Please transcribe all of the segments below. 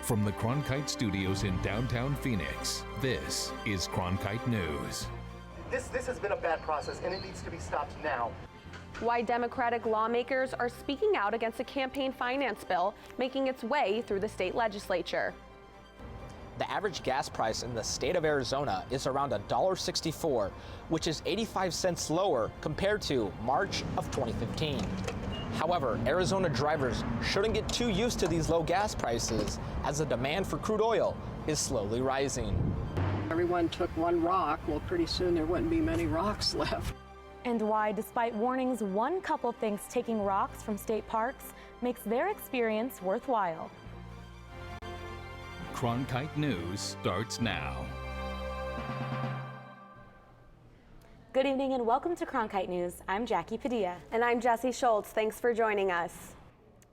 From the Cronkite studios in downtown Phoenix, this is Cronkite News. This has been a bad process, and it needs to be stopped now. Why Democratic lawmakers are speaking out against a campaign finance bill making its way through the state legislature. The average gas price in the state of Arizona is around $1.64, which is 85 cents lower compared to March of 2015. However, Arizona drivers shouldn't get too used to these low gas prices, as the demand for crude oil is slowly rising. Everyone took one rock. Well, pretty soon there wouldn't be many rocks left. And why, despite warnings, one couple thinks taking rocks from state parks makes their experience worthwhile. Cronkite News starts now. Good evening and welcome to Cronkite News. I'm Jackie Padilla. And I'm Jesse Schultz. Thanks for joining us.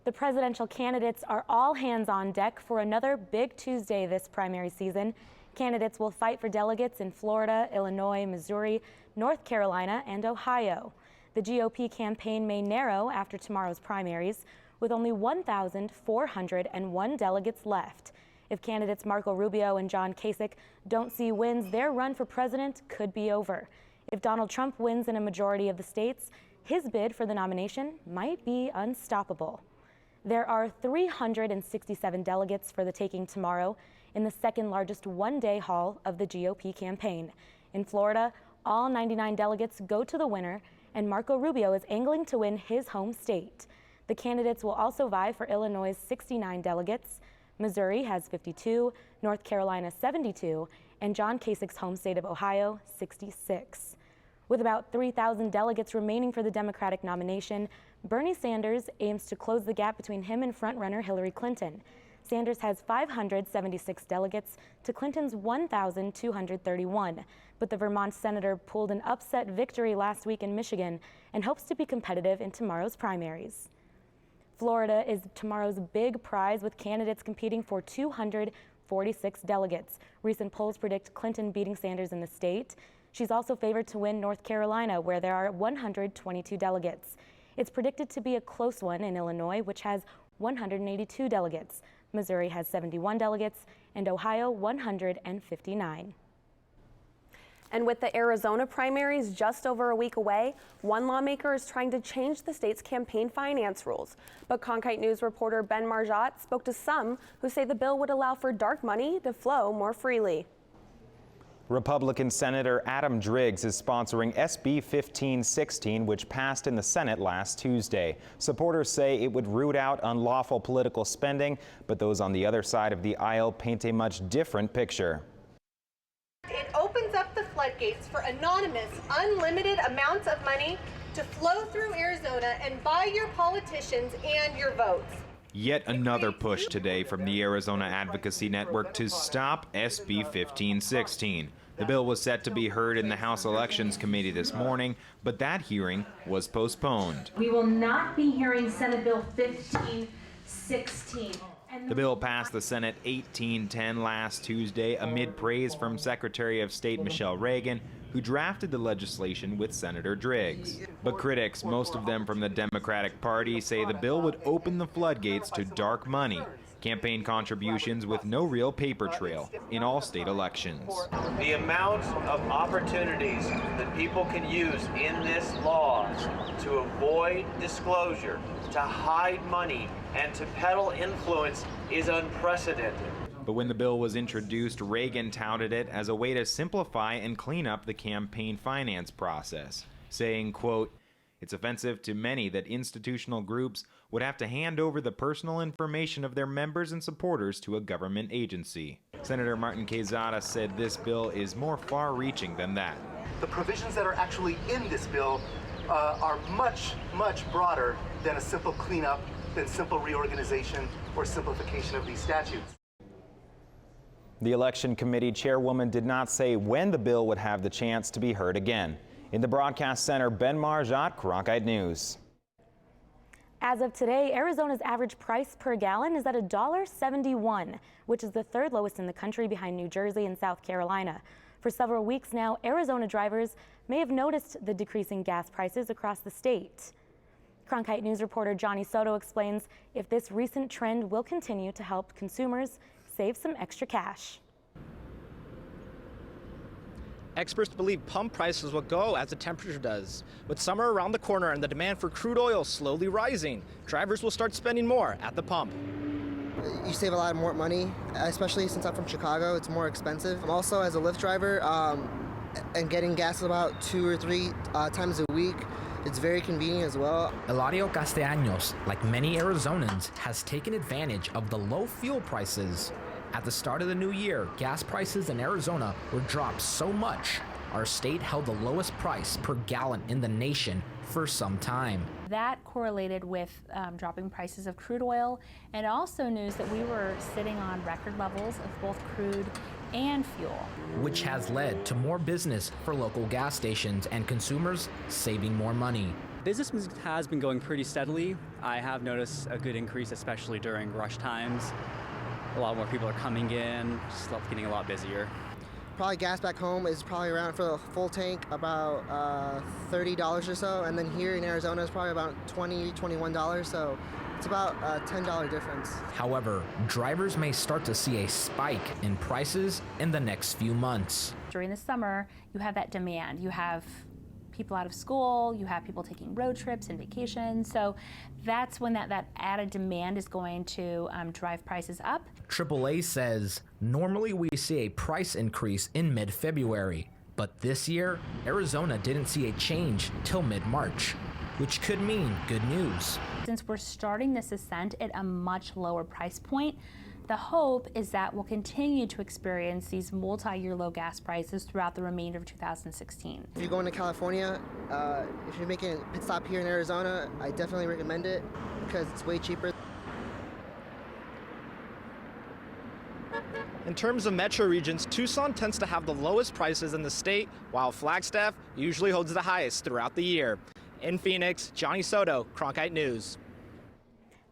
The presidential candidates are all hands on deck for another big Tuesday this primary season. Candidates will fight for delegates in Florida, Illinois, Missouri, North Carolina, and Ohio. The GOP campaign may narrow after tomorrow's primaries, with only 1,401 delegates left. If candidates Marco Rubio and John Kasich don't see wins, their run for president could be over. If Donald Trump wins in a majority of the states, his bid for the nomination might be unstoppable. There are 367 delegates for the taking tomorrow in the second largest one-day haul of the GOP campaign. In Florida, all 99 delegates go to the winner, and Marco Rubio is angling to win his home state. The candidates will also vie for Illinois' 69 delegates. Missouri has 52, North Carolina 72, and John Kasich's home state of Ohio 66. With about 3,000 delegates remaining for the Democratic nomination, Bernie Sanders aims to close the gap between him and frontrunner Hillary Clinton. Sanders has 576 delegates to Clinton's 1,231, but the Vermont senator pulled an upset victory last week in Michigan and hopes to be competitive in tomorrow's primaries. Florida is tomorrow's big prize, with candidates competing for 246 delegates. Recent polls predict Clinton beating Sanders in the state. She's also favored to win North Carolina, where there are 122 delegates. It's predicted to be a close one in Illinois, which has 182 delegates. Missouri has 71 delegates, and Ohio 159. And with the Arizona primaries just over a week away, one lawmaker is trying to change the state's campaign finance rules. But Cronkite News reporter Ben Marjat spoke to some who say the bill would allow for dark money to flow more freely. Republican Senator Adam Driggs is sponsoring SB 1516, which passed in the Senate last Tuesday. Supporters say it would root out unlawful political spending, but those on the other side of the aisle paint a much different picture. It opens up the floodgates for anonymous, unlimited amounts of money to flow through Arizona and buy your politicians and your votes. Yet another push today from the Arizona Advocacy Network to stop SB 1516. The bill was set to be heard in the House Elections Committee this morning, but that hearing was postponed. We will not be hearing Senate Bill 1516. The bill passed the Senate 1810 last Tuesday amid praise from Secretary of State Michelle Reagan, who drafted the legislation with Senator Driggs. But critics, most of them from the Democratic Party, say the bill would open the floodgates to dark money, campaign contributions with no real paper trail in all state elections. The amount of opportunities that people can use in this law to avoid disclosure, to hide money, and to peddle influence is unprecedented. But when the bill was introduced, Reagan touted it as a way to simplify and clean up the campaign finance process, saying, quote, "It's offensive to many that institutional groups would have to hand over the personal information of their members and supporters to a government agency." Senator Martin Quezada said this bill is more far-reaching than that. The provisions that are actually in this bill are much, much broader than a simple cleanup, than simple reorganization or simplification of these statutes. The Election Committee chairwoman did not say when the bill would have the chance to be heard again. In the broadcast center, Ben Marjat, Cronkite News. As of today, Arizona's average price per gallon is at $1.71, which is the third lowest in the country, behind New Jersey and South Carolina. For several weeks now, Arizona drivers may have noticed the decreasing gas prices across the state. Cronkite News reporter Johnny Soto explains if this recent trend will continue to help consumers save some extra cash. Experts believe pump prices will go as the temperature does. With summer around the corner and the demand for crude oil slowly rising, drivers will start spending more at the pump. You save a lot more money, especially since I'm from Chicago. It's more expensive. I'm also, as a Lyft driver, and getting gas about 2 or 3 times a week, it's very convenient as well. Eladio Castellanos, like many Arizonans, has taken advantage of the low fuel prices. At the start of the new year, gas prices in Arizona were dropped so much, our state held the lowest price per gallon in the nation for some time. That correlated with dropping prices of crude oil, and also news that we were sitting on record levels of both crude and fuel. Which has led to more business for local gas stations and consumers saving more money. Business has been going pretty steadily. I have noticed a good increase, especially during rush times. A lot more people are coming in, just getting a lot busier. Probably gas back home is probably around, for the full tank, about $30 or so. And then here in Arizona is probably about $20, $21. So it's about a $10 difference. However, drivers may start to see a spike in prices in the next few months. During the summer, you have that demand. You have people out of school, you have people taking road trips and vacations. So that's when that added demand is going to drive prices up. AAA says normally we see a price increase in mid-February, but this year, Arizona didn't see a change till mid-March, which could mean good news. Since we're starting this ascent at a much lower price point, the hope is that we'll continue to experience these multi-year low gas prices throughout the remainder of 2016. If you're going to California, if you're making a pit stop here in Arizona, I definitely recommend it because it's way cheaper. In terms of metro regions, Tucson tends to have the lowest prices in the state, while Flagstaff usually holds the highest throughout the year. In Phoenix, Johnny Soto, Cronkite News.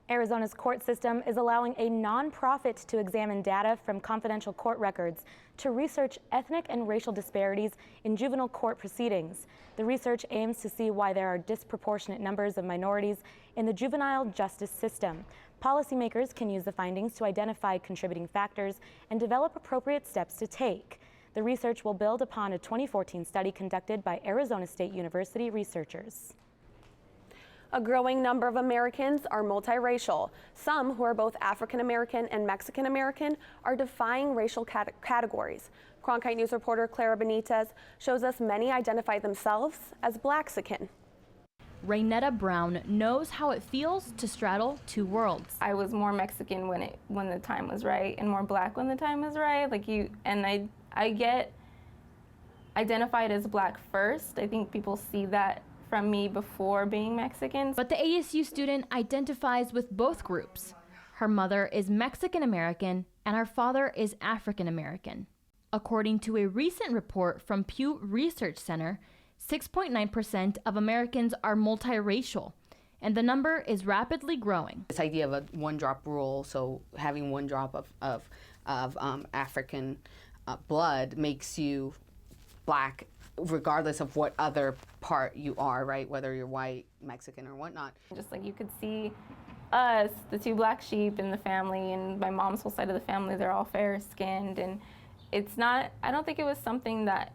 Arizona's court system is allowing a nonprofit to examine data from confidential court records to research ethnic and racial disparities in juvenile court proceedings. The research aims to see why there are disproportionate numbers of minorities in the juvenile justice system. Policymakers can use the findings to identify contributing factors and develop appropriate steps to take. The research will build upon a 2014 study conducted by Arizona State University researchers. A growing number of Americans are multiracial. Some, who are both African American and Mexican American, are defying racial categories. Cronkite News reporter Clara Benitez shows us many identify themselves as Blaxican. Raynetta Brown knows how it feels to straddle two worlds. I was more Mexican when the time was right, and more Black when the time was right. I get identified as Black first. I think people see that from me before being Mexican. But the ASU student identifies with both groups. Her mother is Mexican American and her father is African American. According to a recent report from Pew Research Center, 6.9% of Americans are multiracial, and the number is rapidly growing. This idea of a one-drop rule, so having one drop of African blood makes you Black regardless of what other part you are, right? Whether you're white, Mexican, or whatnot. Just like you could see us, the two black sheep in the family, and my mom's whole side of the family, they're all fair-skinned, and it's not, I don't think it was something that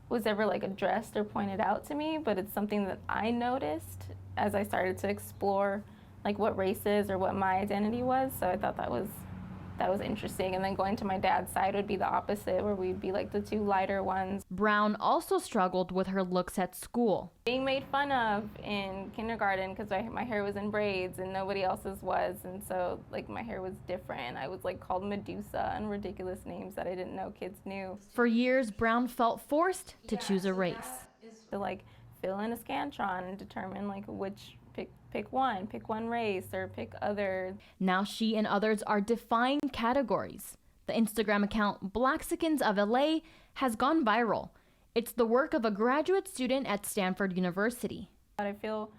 was ever like addressed or pointed out to me, but it's something that I noticed as I started to explore like what race is or what my identity was. So I thought that was interesting. And then going to my dad's side would be the opposite, where we'd be like the two lighter ones. Brown also struggled with her looks at school. Being made fun of in kindergarten because my hair was in braids and nobody else's was, and so like my hair was different. I was like called Medusa and ridiculous names that I didn't know kids knew. For years, Brown felt forced to choose a race. To like fill in a Scantron and determine like which pick one race or pick other. Now she and others are defying categories. The Instagram account Blaxicans of LA has gone viral. It's the work of a graduate student at Stanford University. I feel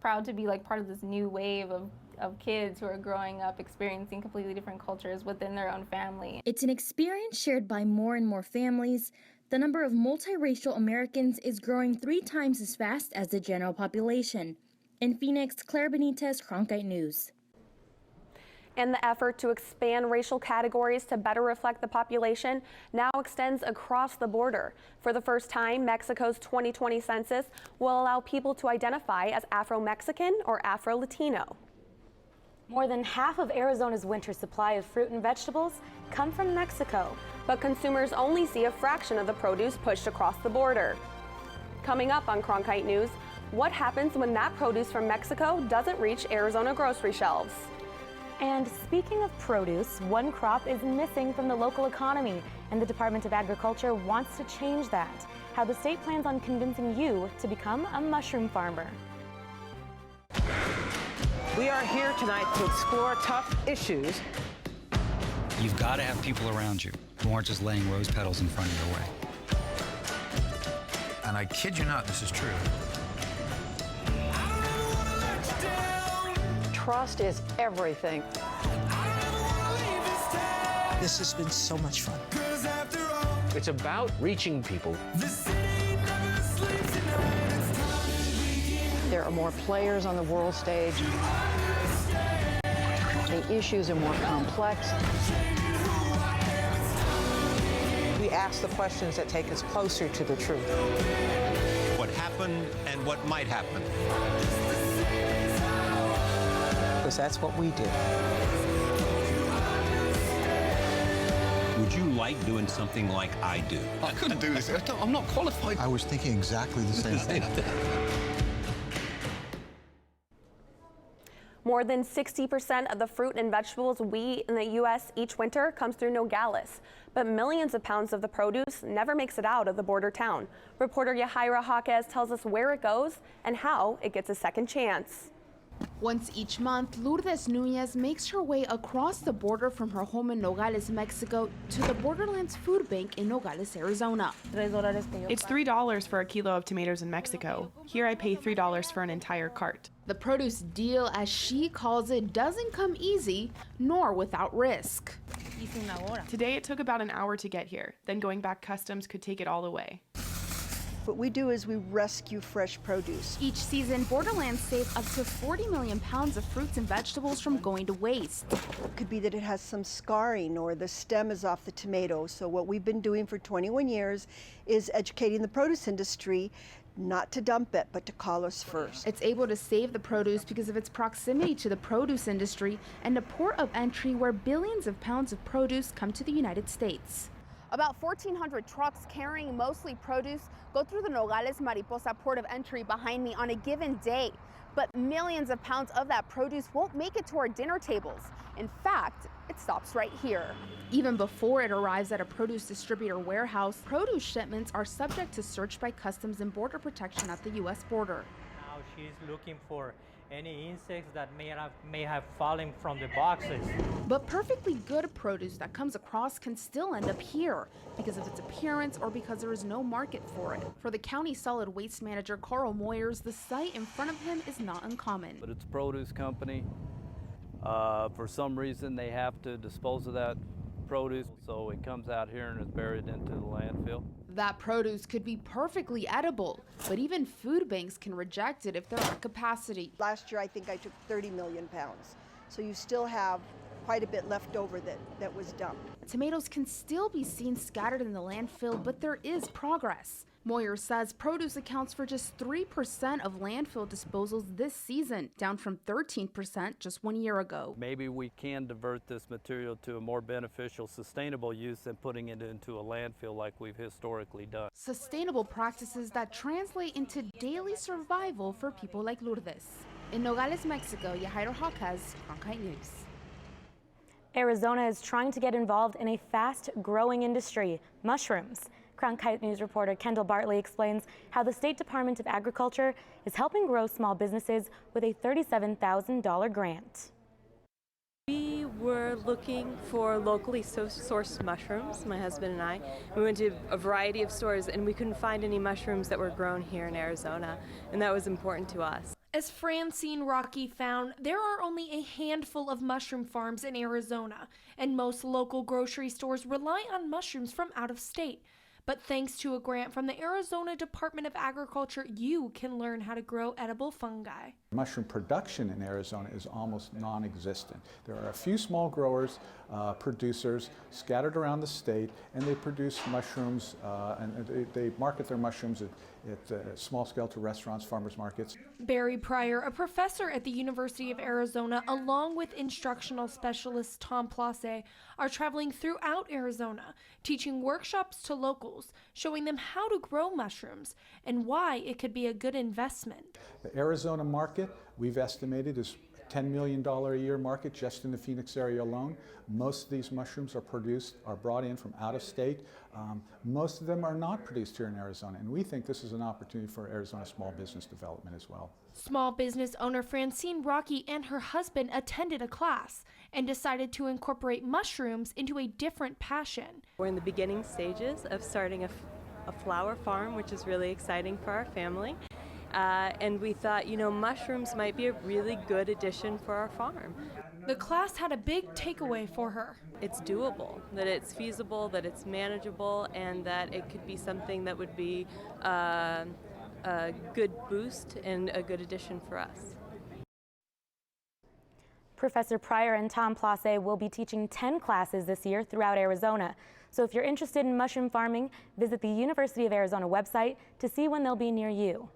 proud to be like part of this new wave of kids who are growing up experiencing completely different cultures within their own family. It's an experience shared by more and more families. The number of multiracial Americans is growing 3 times as fast as the general population. In Phoenix, Clara Benitez, Cronkite News. And the effort to expand racial categories to better reflect the population now extends across the border. For the first time, Mexico's 2020 census will allow people to identify as Afro-Mexican or Afro-Latino. More than half of Arizona's winter supply of fruit and vegetables come from Mexico. But consumers only see a fraction of the produce pushed across the border. Coming up on Cronkite News, what happens when that produce from Mexico doesn't reach Arizona grocery shelves? And speaking of produce, one crop is missing from the local economy, and the Department of Agriculture wants to change that. How the state plans on convincing you to become a mushroom farmer. We are here tonight to explore tough issues. You've got to have people around you who aren't just laying rose petals in front of your way. And I kid you not, this is true. Trust is everything. This has been so much fun. It's about reaching people. There are more players on the world stage. The issues are more complex. We ask the questions that take us closer to the truth. What happened and what might happen. Because that's what we do. Would you like doing something like I do? I couldn't do this. I'm not qualified. I was thinking exactly the same thing. More than 60% of the fruit and vegetables we eat in the U.S. each winter comes through Nogales, but millions of pounds of the produce never makes it out of the border town. Reporter Yahaira Jaquez tells us where it goes and how it gets a second chance. Once each month, Lourdes Núñez makes her way across the border from her home in Nogales, Mexico, to the Borderlands Food Bank in Nogales, Arizona. It's $3 for a kilo of tomatoes in Mexico. Here I pay $3 for an entire cart. The produce deal, as she calls it, doesn't come easy, nor without risk. Today it took about an hour to get here. Then going back customs could take it all away. What we do is we rescue fresh produce. Each season, Borderlands save up to 40 million pounds of fruits and vegetables from going to waste. It could be that it has some scarring or the stem is off the tomato. So what we've been doing for 21 years is educating the produce industry not to dump it, but to call us first. It's able to save the produce because of its proximity to the produce industry and a port of entry where billions of pounds of produce come to the United States. About 1,400 trucks carrying mostly produce go through the Nogales Mariposa port of entry behind me on a given day. But millions of pounds of that produce won't make it to our dinner tables. In fact, it stops right here. Even before it arrives at a produce distributor warehouse, produce shipments are subject to search by Customs and Border Protection at the U.S. border. Now she's looking for any insects that may have fallen from the boxes. But perfectly good produce that comes across can still end up here because of its appearance or because there is no market for it. For the county solid waste manager, Carl Moyers, the sight in front of him is not uncommon. But it's a produce company. For some reason, they have to dispose of that produce, so it comes out here and is buried into the landfill. That produce could be perfectly edible, but even food banks can reject it if they're at capacity. Last year, I think I took 30 million pounds. So you still have quite a bit left over that was dumped. Tomatoes can still be seen scattered in the landfill, but there is progress. Moyer says produce accounts for just 3% of landfill disposals this season, down from 13% just 1 year ago. Maybe we can divert this material to a more beneficial, sustainable use than putting it into a landfill like we've historically done. Sustainable practices that translate into daily survival for people like Lourdes. In Nogales, Mexico, Yahaira Jaquez, Cronkite News. Arizona is trying to get involved in a fast-growing industry, mushrooms. Cronkite News reporter Kendall Bartley explains how the State Department of Agriculture is helping grow small businesses with a $37,000 grant. We were looking for locally sourced mushrooms, my husband and I. We went to a variety of stores and we couldn't find any mushrooms that were grown here in Arizona, and that was important to us. As Francine Rocky found, there are only a handful of mushroom farms in Arizona, and most local grocery stores rely on mushrooms from out of state. But thanks to a grant from the Arizona Department of Agriculture, you can learn how to grow edible fungi. Mushroom production in Arizona is almost non-existent. There are a few small growers, producers scattered around the state, and they produce mushrooms and they market their mushrooms at small scale to restaurants, farmers markets. Barry Pryor, a professor at the University of Arizona, along with instructional specialist Tom Place, are traveling throughout Arizona, teaching workshops to locals, showing them how to grow mushrooms and why it could be a good investment. The Arizona market, we've estimated, is $10 million a year market just in the Phoenix area alone. Most of these mushrooms are brought in from out of state. Most of them are not produced here in Arizona, and we think this is an opportunity for Arizona small business development as well. Small business owner Francine Rocky and her husband attended a class and decided to incorporate mushrooms into a different passion. We're in the beginning stages of starting a flower farm, which is really exciting for our family. And we thought, mushrooms might be a really good addition for our farm. The class had a big takeaway for her. It's doable, that it's feasible, that it's manageable, and that it could be something that would be a good boost and a good addition for us. Professor Pryor and Tom Place will be teaching 10 classes this year throughout Arizona. So if you're interested in mushroom farming, visit the University of Arizona website to see when they'll be near you.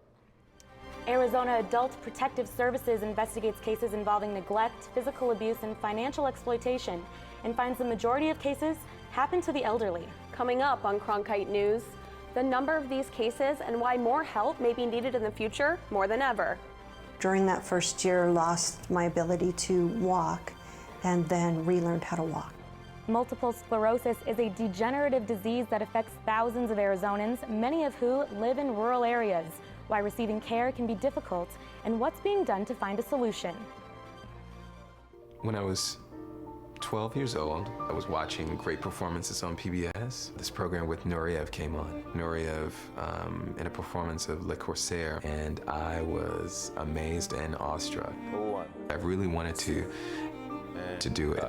Arizona Adult Protective Services investigates cases involving neglect, physical abuse, and financial exploitation, and finds the majority of cases happen to the elderly. Coming up on Cronkite News, the number of these cases and why more help may be needed in the future more than ever. During that first year, lost my ability to walk and then relearned how to walk. Multiple sclerosis is a degenerative disease that affects thousands of Arizonans, many of who live in rural areas. Why receiving care can be difficult, and what's being done to find a solution. When I was 12 years old, I was watching great performances on PBS. This program with Nureyev came on. Nureyev in a performance of Le Corsaire, and I was amazed and awestruck. I really wanted to do it.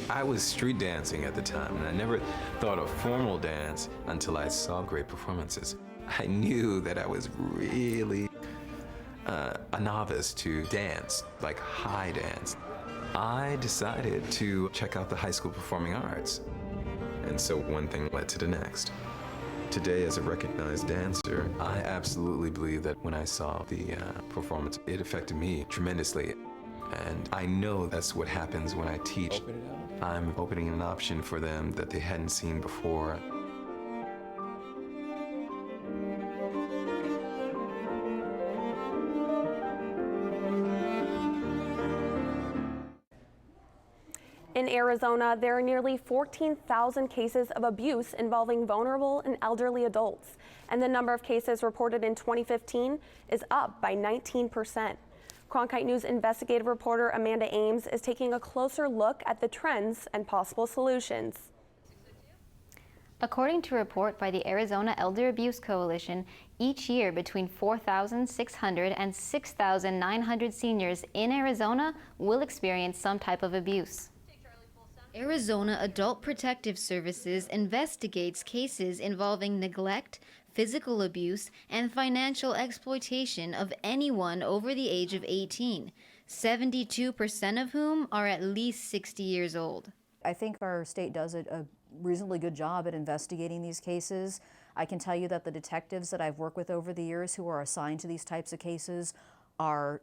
I was street dancing at the time, and I never thought of formal dance until I saw great performances. I knew that I was really a novice to dance, like high dance. I decided to check out the high school performing arts. And so one thing led to the next. Today, as a recognized dancer, I absolutely believe that when I saw the performance, it affected me tremendously. And I know that's what happens when I teach. I'm opening an option for them that they hadn't seen before. In Arizona, there are nearly 14,000 cases of abuse involving vulnerable and elderly adults, and the number of cases reported in 2015 is up by 19%. Cronkite News investigative reporter Amanda Ames is taking a closer look at the trends and possible solutions. According to a report by the Arizona Elder Abuse Coalition, each year between 4,600 and 6,900 seniors in Arizona will experience some type of abuse. Arizona Adult Protective Services investigates cases involving neglect, physical abuse, and financial exploitation of anyone over the age of 18, 72% of whom are at least 60 years old. I think our state does a reasonably good job at investigating these cases. I can tell you that the detectives that I've worked with over the years who are assigned to these types of cases are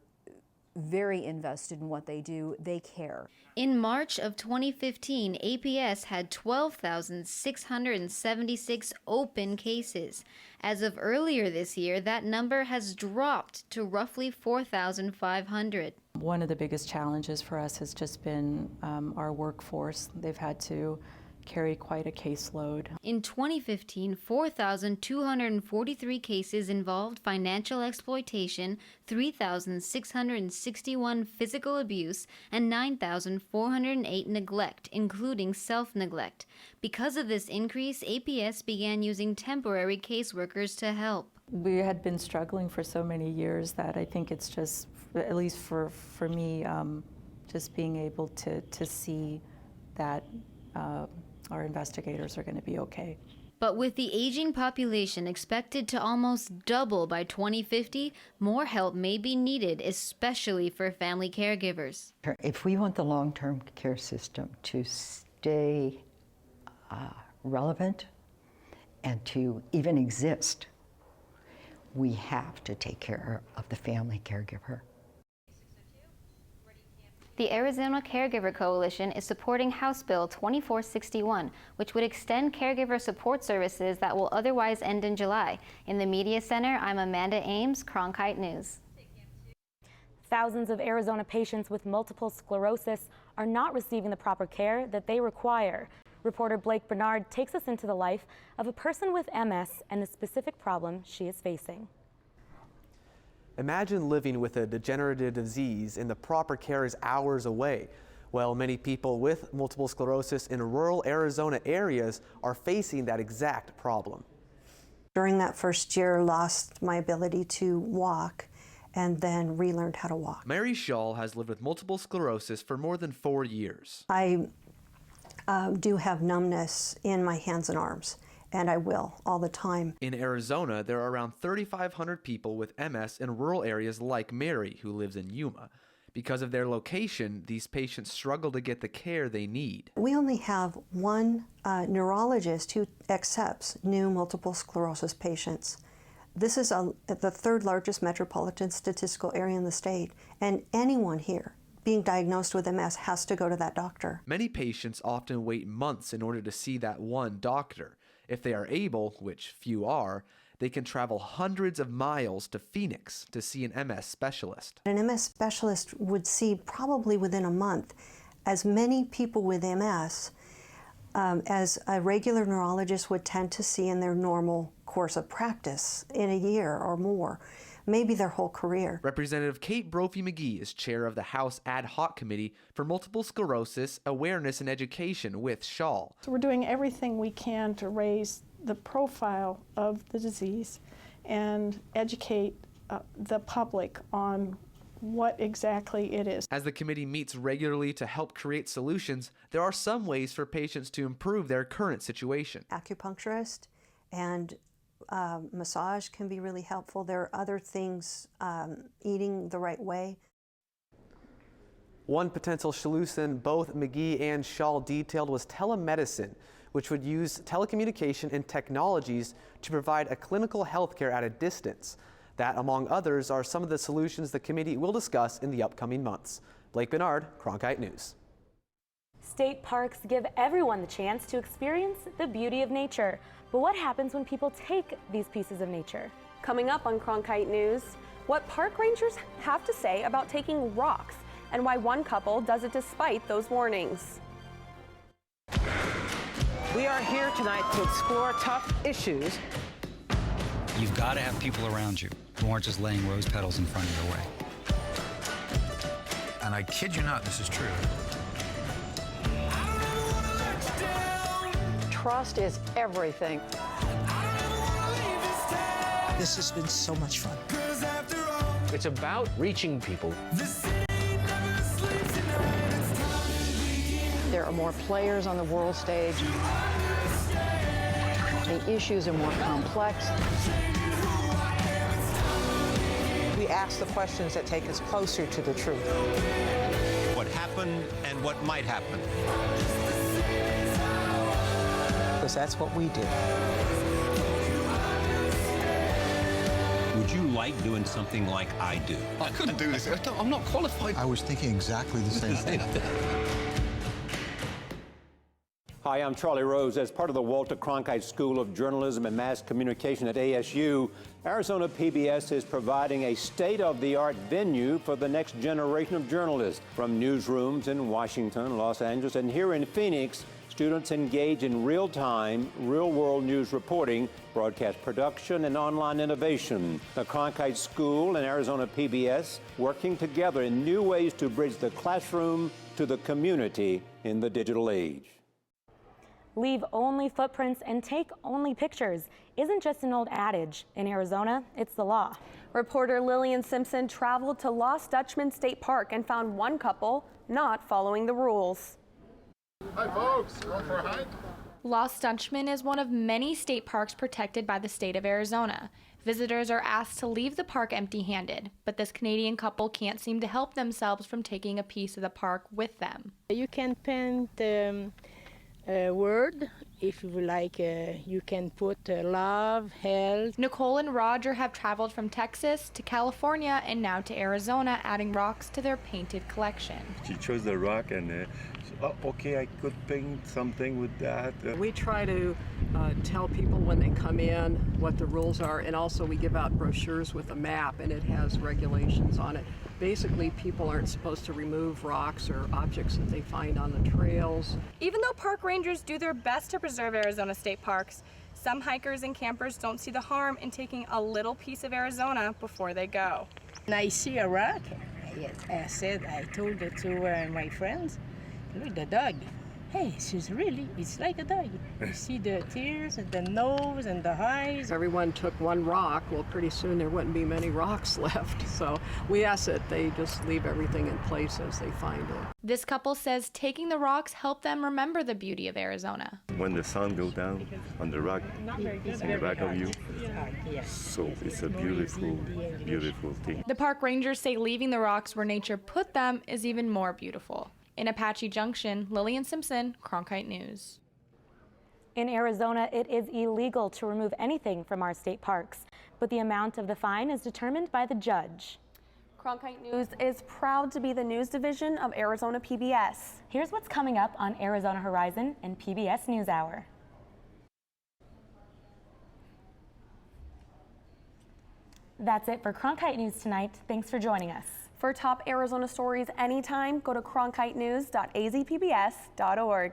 very invested in what they do. They care. In March of 2015, APS had 12,676 open cases. As of earlier this year, that number has dropped to roughly 4,500. One of the biggest challenges for us has just been our workforce. They've had to carry quite a caseload. In 2015, 4,243 cases involved financial exploitation, 3,661 physical abuse, and 9,408 neglect, including self-neglect. Because of this increase, APS began using temporary caseworkers to help. We had been struggling for so many years that I think it's just, at least for me, just being able to see that our investigators are going to be okay. But with the aging population expected to almost double by 2050, more help may be needed, especially for family caregivers. If we want the long-term care system to stay relevant and to even exist, we have to take care of the family caregiver. The Arizona Caregiver Coalition is supporting House Bill 2461, which would extend caregiver support services that will otherwise end in July. In the Media Center, I'm Amanda Ames, Cronkite News. Thousands of Arizona patients with multiple sclerosis are not receiving the proper care that they require. Reporter Blake Bernard takes us into the life of a person with MS and the specific problem she is facing. Imagine living with a degenerative disease and the proper care is hours away. Well, many people with multiple sclerosis in rural Arizona areas are facing that exact problem. During that first year, lost my ability to walk and then relearned how to walk. Mary Shaw has lived with multiple sclerosis for more than 4 years. I do have numbness in my hands and arms, and I will all the time. In Arizona, there are around 3,500 people with MS in rural areas like Mary, who lives in Yuma. Because of their location, these patients struggle to get the care they need. We only have one neurologist who accepts new multiple sclerosis patients. This is the third largest metropolitan statistical area in the state, and anyone here being diagnosed with MS has to go to that doctor. Many patients often wait months in order to see that one doctor. If they are able, which few are, they can travel hundreds of miles to Phoenix to see an MS specialist. An MS specialist would see probably within a month as many people with MS as a regular neurologist would tend to see in their normal course of practice in a year or more, maybe their whole career. Representative Kate Brophy-McGee is chair of the House Ad Hoc Committee for Multiple Sclerosis Awareness and Education with Shaw. So we're doing everything we can to raise the profile of the disease and educate the public on what exactly it is. As the committee meets regularly to help create solutions, there are some ways for patients to improve their current situation. Acupuncturist and massage can be really helpful. There are other things, eating the right way. One potential solution both McGee and Shaw detailed was telemedicine, which would use telecommunication and technologies to provide a clinical health care at a distance. That, among others, are some of the solutions the committee will discuss in the upcoming months. Blake Bernard, Cronkite News. State parks give everyone the chance to experience the beauty of nature. But what happens when people take these pieces of nature? Coming up on Cronkite News, what park rangers have to say about taking rocks and why one couple does it despite those warnings. We are here tonight to explore tough issues. You've got to have people around you who aren't just laying rose petals in front of your way. And I kid you not, this is true. Trust is everything. This has been so much fun. It's about reaching people. There are more players on the world stage. The issues are more complex. We ask the questions that take us closer to the truth. What happened and what might happen. Because that's what we do. Would you like doing something like I do? I couldn't do this. I'm not qualified. I was thinking exactly the same thing. Hi, I'm Charlie Rose. As part of the Walter Cronkite School of Journalism and Mass Communication at ASU, Arizona PBS is providing a state-of-the-art venue for the next generation of journalists. From newsrooms in Washington, Los Angeles, and here in Phoenix, students engage in real-time, real-world news reporting, broadcast production, and online innovation. The Cronkite School and Arizona PBS working together in new ways to bridge the classroom to the community in the digital age. Leave only footprints and take only pictures isn't just an old adage. In Arizona, it's the law. Reporter Lillian Simpson traveled to Lost Dutchman State Park and found one couple not following the rules. Hi folks, going for a hike? Lost Dutchman is one of many state parks protected by the state of Arizona. Visitors are asked to leave the park empty-handed, but this Canadian couple can't seem to help themselves from taking a piece of the park with them. You can paint a word. If you like, you can put love, health. Nicole and Roger have traveled from Texas to California and now to Arizona, adding rocks to their painted collection. She chose the rock and okay, I could paint something with that. We try to tell people when they come in what the rules are, and also we give out brochures with a map, and it has regulations on it. Basically, people aren't supposed to remove rocks or objects that they find on the trails. Even though park rangers do their best to preserve Arizona state parks, some hikers and campers don't see the harm in taking a little piece of Arizona before they go. When I see a rock, I told it to my friends, look, the dog. Hey, it's like a dog. You see the tears and the nose and the eyes. Everyone took one rock. Well, pretty soon there wouldn't be many rocks left. So we ask that they just leave everything in place as they find it. This couple says taking the rocks helped them remember the beauty of Arizona. When the sun goes down on the rock, it's in the back of you. So it's a beautiful, beautiful thing. The park rangers say leaving the rocks where nature put them is even more beautiful. In Apache Junction, Lillian Simpson, Cronkite News. In Arizona, it is illegal to remove anything from our state parks, but the amount of the fine is determined by the judge. Cronkite News is proud to be the news division of Arizona PBS. Here's what's coming up on Arizona Horizon and PBS NewsHour. That's it for Cronkite News tonight. Thanks for joining us. For top Arizona stories anytime, go to cronkitenews.azpbs.org.